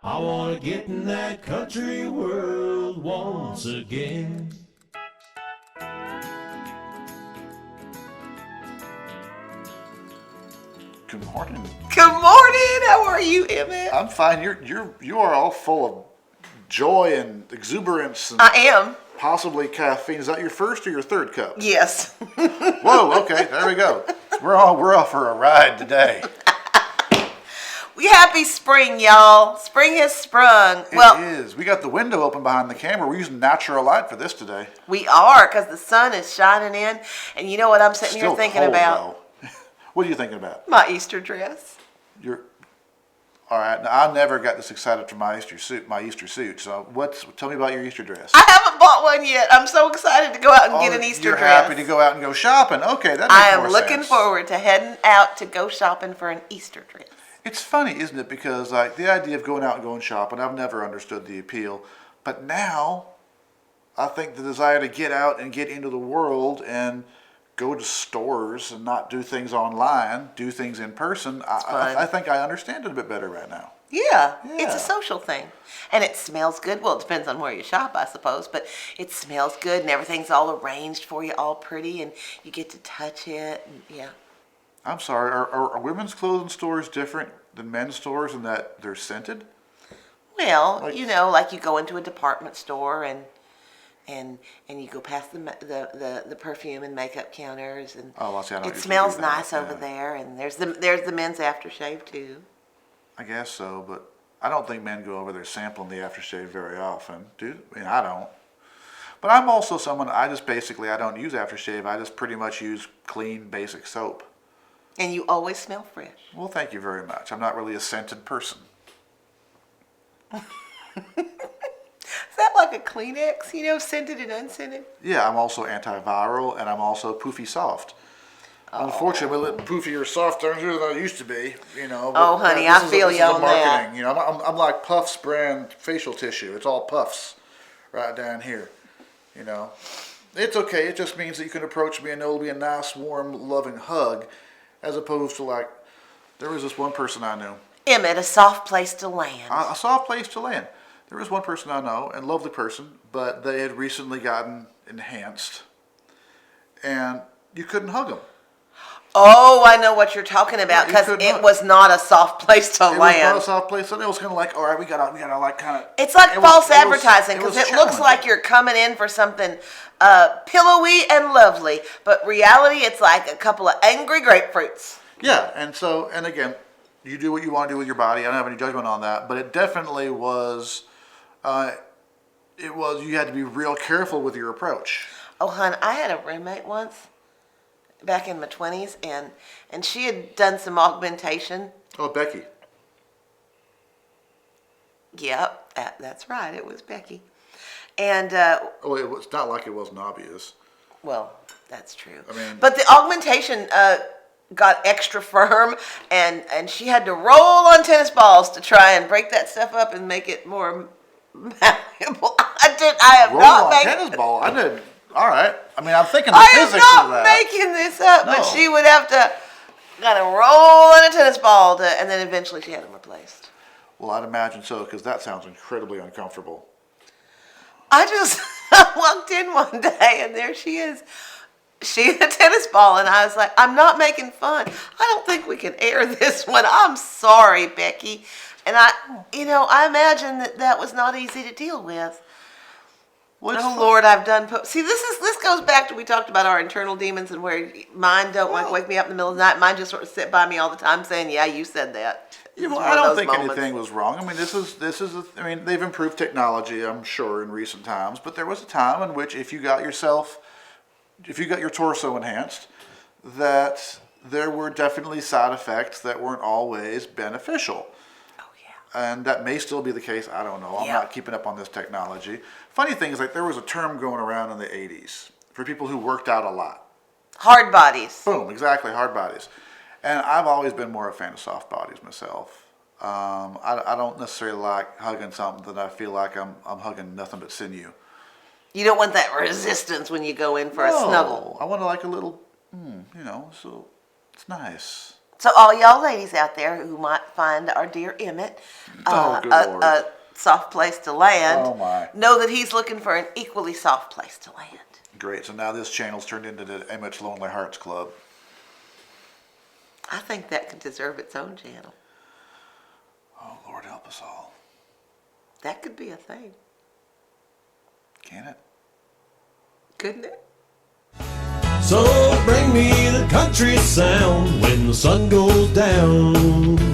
I wanna get in that country world once again. Good morning. Good morning. How are you, Emmett? I'm fine. You are all full of joy and exuberance and I am. possibly caffeine. Is that your first or your third cup? Yes. Whoa. Okay. There we go. We're off for a ride today. We happy spring, y'all. Spring has sprung. It is. We got the window open behind the camera. We're using natural light for this today. We are, because the sun is shining in. And you know what I'm sitting Still here thinking cold, about? though. What are you thinking about? My Easter dress. You're all right. Now, I never got this excited for my Easter suit. So, tell me about your Easter dress. I haven't bought one yet. I'm so excited to go out and get an Easter you're dress. happy to go out and go shopping. Okay, that makes I more am sense. looking forward to heading out to go shopping for an Easter dress. It's funny, isn't it? Because like the idea of going out and going shopping, I've never understood the appeal. But now, I think the desire to get out and get into the world and go to stores and not do things online, do things in person, I think I understand it a bit better right now. Yeah, it's Yeah. a social thing. And it smells good. Well, it depends on where you shop, I suppose. But it smells good and everything's all arranged for you, all pretty, and you get to touch it. And, yeah. I'm sorry, are women's clothing stores different than men's stores in that they're scented? Well, Like- like you go into a department store and you go past the perfume and makeup counters, and Oh, well, see, I don't it usually smells do that, nice over yeah. there. And there's the men's aftershave too. I guess so, but I don't think men go over there sampling the aftershave very often. I mean, I don't. But I'm also someone, I don't use aftershave. I just pretty much use clean, basic soap. And you always smell fresh. Well, thank you very much. I'm not really a scented person. Is that like a Kleenex? Scented and unscented. Yeah, I'm also antiviral, and I'm also poofy soft. Unfortunately, I'm a little poofy or softer than I used to be, but Oh, honey, this I is feel this you is a on that. marketing. I'm like Puffs brand facial tissue. It's all puffs right down here. It's okay. It just means that you can approach me and it'll be a nice, warm, loving hug, as opposed to like, there was this one person I knew. Emmett, a soft place to land. A soft place to land. There was one person I know, and lovely person, but they had recently gotten enhanced, and you couldn't hug them. Oh, I know what you're talking about, You because couldn't it hug. was not a soft place to It was not a land. soft place, so it was kind of like, all right, we gotta like kind of. It's like false advertising, because it looks like you're coming in for something pillowy and lovely, but reality, it's like a couple of angry grapefruits. Yeah, and again, you do what you want to do with your body. I don't have any judgment on that, but it definitely was. You had to be real careful with your approach. Oh, hon, I had a roommate once, back in my 20s, and she had done some augmentation. Oh, Becky. Yep, that's right, it was Becky. And, Oh, it's not like it wasn't obvious. well, that's true. I mean- but the augmentation got extra firm, and she had to roll on tennis balls to try and break that stuff up and make it more malleable. I have Roll not on made tennis ball. I did. All right. I mean, I'm thinking the I am physics of not that. making this up, but No. she would have to kind of roll on a tennis ball and then eventually she had them replaced. Well, I'd imagine so, because that sounds incredibly uncomfortable. I just walked in one day and there she is. She had a tennis ball, and I was like, I'm not making fun. I don't think we can air this one. I'm sorry, Becky. And I imagine that was not easy to deal with. Well, it's Oh fun. Lord, I've done. See, this goes back to we talked about our internal demons and where mine don't like wake me up in the middle of the night. Mine just sort of sit by me all the time, saying, "Yeah, you said that." Yeah, It's well, one I of don't those think moments. anything was wrong. I mean, I mean, they've improved technology, I'm sure, in recent times. But there was a time in which, if you got your torso enhanced, that there were definitely side effects that weren't always beneficial. Oh yeah. And that may still be the case. I don't know. I'm Yeah. not keeping up on this technology. Funny thing is, like, there was a term going around in the 80s for people who worked out a lot. Hard bodies. Boom, exactly, hard bodies. And I've always been more a fan of soft bodies myself. I don't necessarily like hugging something that I feel like I'm hugging nothing but sinew. You don't want that resistance when you go in for a snuggle. I want to like a little, so it's nice. So all y'all ladies out there who might find our dear Emmett Good a Lord. soft place to land, Oh, my. know that he's looking for an equally soft place to land. Great. So now this channel's turned into the Emmett's Lonely Hearts Club. I think that could deserve its own channel. Oh, Lord help us all. That could be a thing, Can it? couldn't it? So bring me the country sound when the sun goes down.